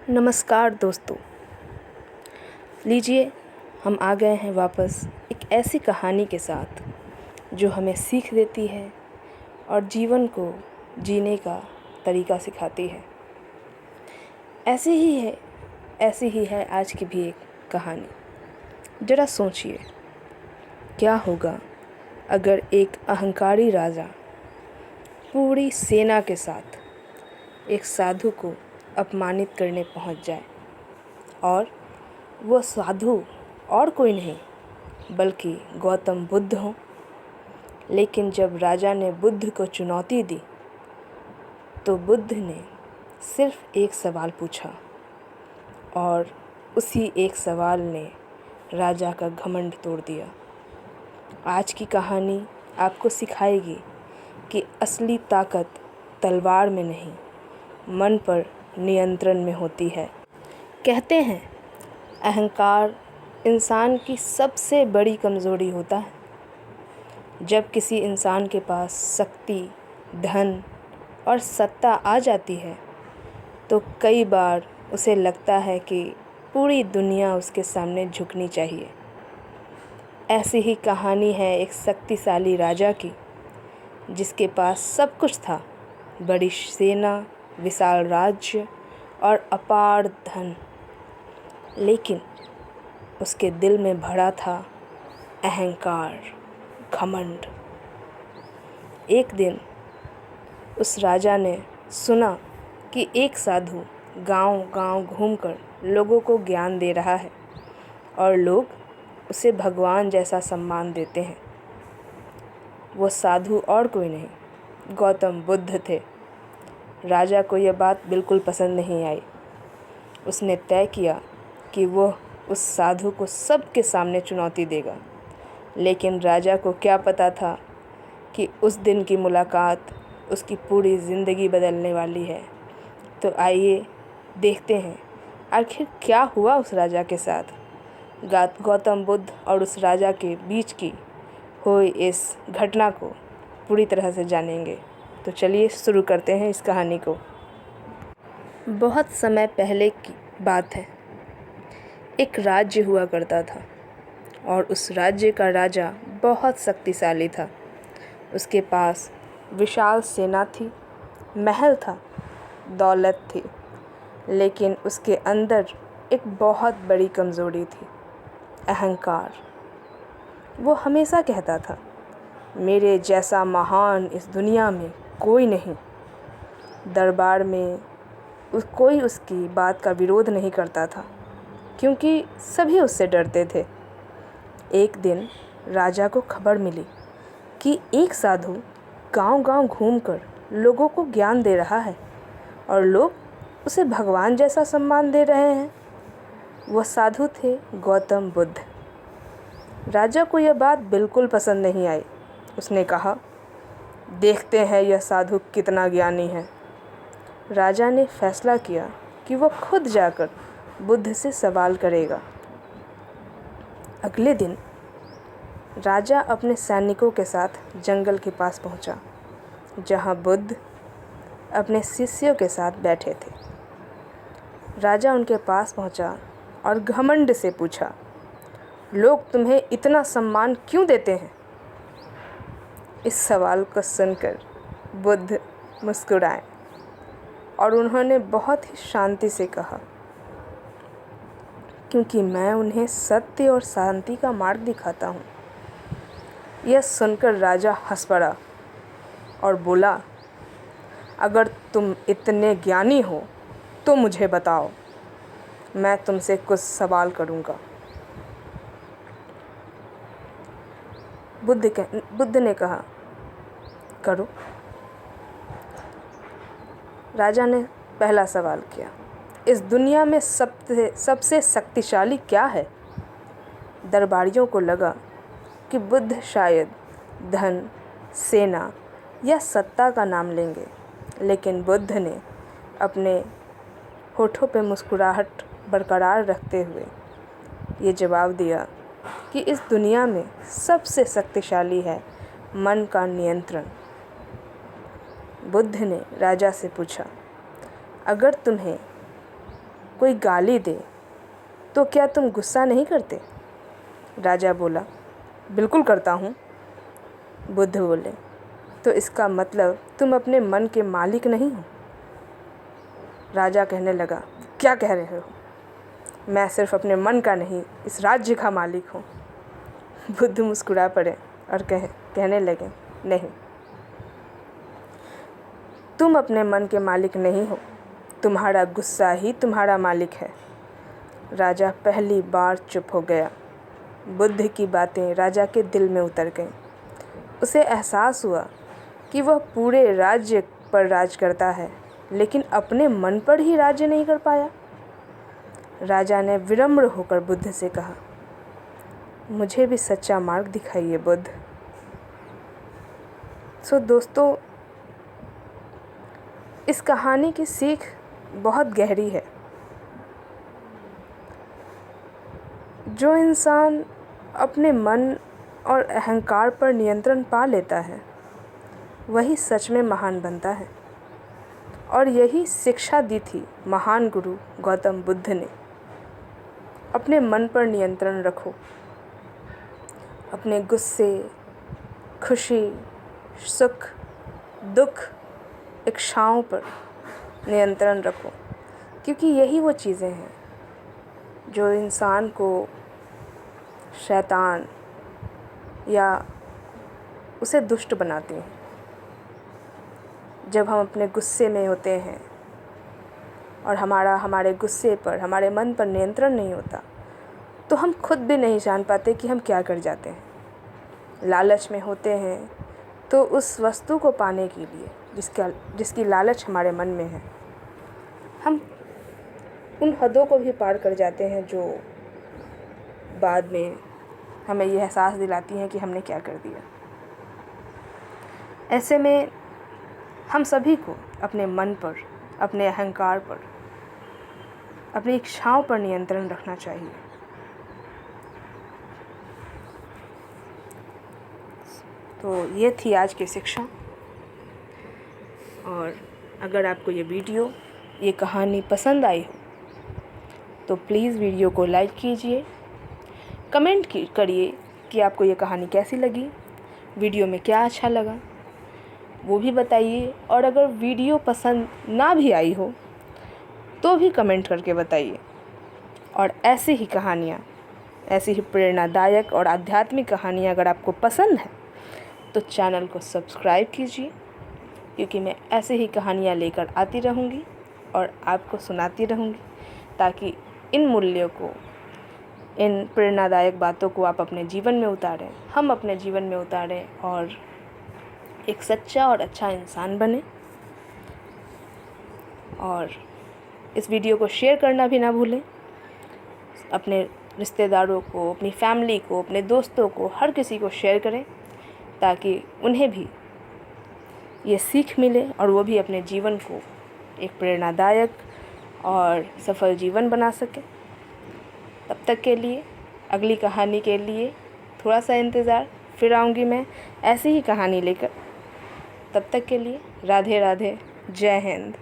नमस्कार दोस्तों। लीजिए, हम आ गए हैं वापस एक ऐसी कहानी के साथ जो हमें सीख देती है और जीवन को जीने का तरीका सिखाती है। ऐसी ही है आज की भी एक कहानी। ज़रा सोचिए, क्या होगा अगर एक अहंकारी राजा पूरी सेना के साथ एक साधु को अपमानित करने पहुंच जाए, और वो साधु और कोई नहीं बल्कि गौतम बुद्ध हों। लेकिन जब राजा ने बुद्ध को चुनौती दी तो बुद्ध ने सिर्फ एक सवाल पूछा, और उसी एक सवाल ने राजा का घमंड तोड़ दिया। आज की कहानी आपको सिखाएगी कि असली ताकत तलवार में नहीं, मन पर नियंत्रण में होती है। कहते हैं, अहंकार इंसान की सबसे बड़ी कमज़ोरी होता है। जब किसी इंसान के पास शक्ति, धन और सत्ता आ जाती है तो कई बार उसे लगता है कि पूरी दुनिया उसके सामने झुकनी चाहिए। ऐसी ही कहानी है एक शक्तिशाली राजा की, जिसके पास सब कुछ था, बड़ी सेना, विशाल राज्य और अपार धन, लेकिन उसके दिल में भरा था अहंकार, घमंड। एक दिन उस राजा ने सुना कि एक साधु गांव-गांव घूमकर लोगों को ज्ञान दे रहा है और लोग उसे भगवान जैसा सम्मान देते हैं। वो साधु और कोई नहीं, गौतम बुद्ध थे। राजा को यह बात बिल्कुल पसंद नहीं आई। उसने तय किया कि वह उस साधु को सबके सामने चुनौती देगा। लेकिन राजा को क्या पता था कि उस दिन की मुलाकात उसकी पूरी ज़िंदगी बदलने वाली है। तो आइए देखते हैं आखिर क्या हुआ उस राजा के साथ। गौतम बुद्ध और उस राजा के बीच की हुई इस घटना को पूरी तरह से जानेंगे। तो चलिए शुरू करते हैं इस कहानी को। बहुत समय पहले की बात है। एक राज्य हुआ करता था और उस राज्य का राजा बहुत शक्तिशाली था। उसके पास विशाल सेना थी, महल था, दौलत थी, लेकिन उसके अंदर एक बहुत बड़ी कमज़ोरी थी, अहंकार। वो हमेशा कहता था, मेरे जैसा महान इस दुनिया में कोई नहीं। दरबार में कोई उसकी बात का विरोध नहीं करता था, क्योंकि सभी उससे डरते थे। एक दिन राजा को खबर मिली कि एक साधु गांव-गांव घूमकर लोगों को ज्ञान दे रहा है और लोग उसे भगवान जैसा सम्मान दे रहे हैं। वह साधु थे गौतम बुद्ध। राजा को यह बात बिल्कुल पसंद नहीं आई। उसने कहा, देखते हैं यह साधु कितना ज्ञानी है। राजा ने फैसला किया कि वह खुद जाकर बुद्ध से सवाल करेगा। अगले दिन राजा अपने सैनिकों के साथ जंगल के पास पहुंचा, जहां बुद्ध अपने शिष्यों के साथ बैठे थे। राजा उनके पास पहुंचा और घमंड से पूछा, लोग तुम्हें इतना सम्मान क्यों देते हैं? इस सवाल को सुनकर बुद्ध मुस्कुराए और उन्होंने बहुत ही शांति से कहा, क्योंकि मैं उन्हें सत्य और शांति का मार्ग दिखाता हूँ। यह सुनकर राजा हंस पड़ा और बोला, अगर तुम इतने ज्ञानी हो तो मुझे बताओ, मैं तुमसे कुछ सवाल करूँगा। बुद्ध ने कहा, करो। राजा ने पहला सवाल किया, इस दुनिया में सबसे शक्तिशाली क्या है? दरबारियों को लगा कि बुद्ध शायद धन, सेना या सत्ता का नाम लेंगे, लेकिन बुद्ध ने अपने होठों पे मुस्कुराहट बरकरार रखते हुए ये जवाब दिया कि इस दुनिया में सबसे शक्तिशाली है मन का नियंत्रण। बुद्ध ने राजा से पूछा, अगर तुम्हें कोई गाली दे तो क्या तुम गुस्सा नहीं करते? राजा बोला, बिल्कुल करता हूँ। बुद्ध बोले, तो इसका मतलब तुम अपने मन के मालिक नहीं हो? राजा कहने लगा, क्या कह रहे हो? मैं सिर्फ अपने मन का नहीं, इस राज्य का मालिक हूँ। बुद्ध मुस्कुरा पड़े और कहने लगे, नहीं, तुम अपने मन के मालिक नहीं हो, तुम्हारा गुस्सा ही तुम्हारा मालिक है। राजा पहली बार चुप हो गया। बुद्ध की बातें राजा के दिल में उतर गईं। उसे एहसास हुआ कि वह पूरे राज्य पर राज करता है, लेकिन अपने मन पर ही राज्य नहीं कर पाया। राजा ने विनम्र होकर बुद्ध से कहा, मुझे भी सच्चा मार्ग दिखाइए बुद्ध। दोस्तों, इस कहानी की सीख बहुत गहरी है। जो इंसान अपने मन और अहंकार पर नियंत्रण पा लेता है, वही सच में महान बनता है। और यही शिक्षा दी थी महान गुरु गौतम बुद्ध ने। अपने मन पर नियंत्रण रखो, अपने गुस्से, खुशी, सुख, दुख, इच्छाओं पर नियंत्रण रखो, क्योंकि यही वो चीज़ें हैं जो इंसान को शैतान या उसे दुष्ट बनाती हैं। जब हम अपने गुस्से में होते हैं और हमारे गुस्से पर, हमारे मन पर नियंत्रण नहीं होता, तो हम खुद भी नहीं जान पाते कि हम क्या कर जाते हैं। लालच में होते हैं तो उस वस्तु को पाने के लिए जिसकी लालच हमारे मन में है, हम उन हदों को भी पार कर जाते हैं जो बाद में हमें ये एहसास दिलाती हैं कि हमने क्या कर दिया। ऐसे में हम सभी को अपने मन पर, अपने अहंकार पर, अपनी इच्छाओं पर नियंत्रण रखना चाहिए। तो ये थी आज की शिक्षा। और अगर आपको ये वीडियो, ये कहानी पसंद आई हो तो प्लीज़ वीडियो को लाइक कीजिए, कमेंट करिए कि आपको ये कहानी कैसी लगी, वीडियो में क्या अच्छा लगा वो भी बताइए। और अगर वीडियो पसंद ना भी आई हो तो भी कमेंट करके बताइए। और ऐसी ही कहानियाँ, ऐसी ही प्रेरणादायक और आध्यात्मिक कहानियाँ अगर आपको पसंद है तो चैनल को सब्सक्राइब कीजिए, क्योंकि मैं ऐसे ही कहानियाँ लेकर आती रहूँगी और आपको सुनाती रहूँगी, ताकि इन मूल्यों को, इन प्रेरणादायक बातों को आप अपने जीवन में उतारें, हम अपने जीवन में उतारें और एक सच्चा और अच्छा इंसान बने। और इस वीडियो को शेयर करना भी ना भूलें, अपने रिश्तेदारों को, अपनी फैमिली को, अपने दोस्तों को, हर किसी को शेयर करें, ताकि उन्हें भी ये सीख मिले और वो भी अपने जीवन को एक प्रेरणादायक और सफल जीवन बना सके। तब तक के लिए, अगली कहानी के लिए थोड़ा सा इंतज़ार, फिर आऊँगी मैं ऐसी ही कहानी लेकर। तब तक के लिए राधे राधे, जय हिंद।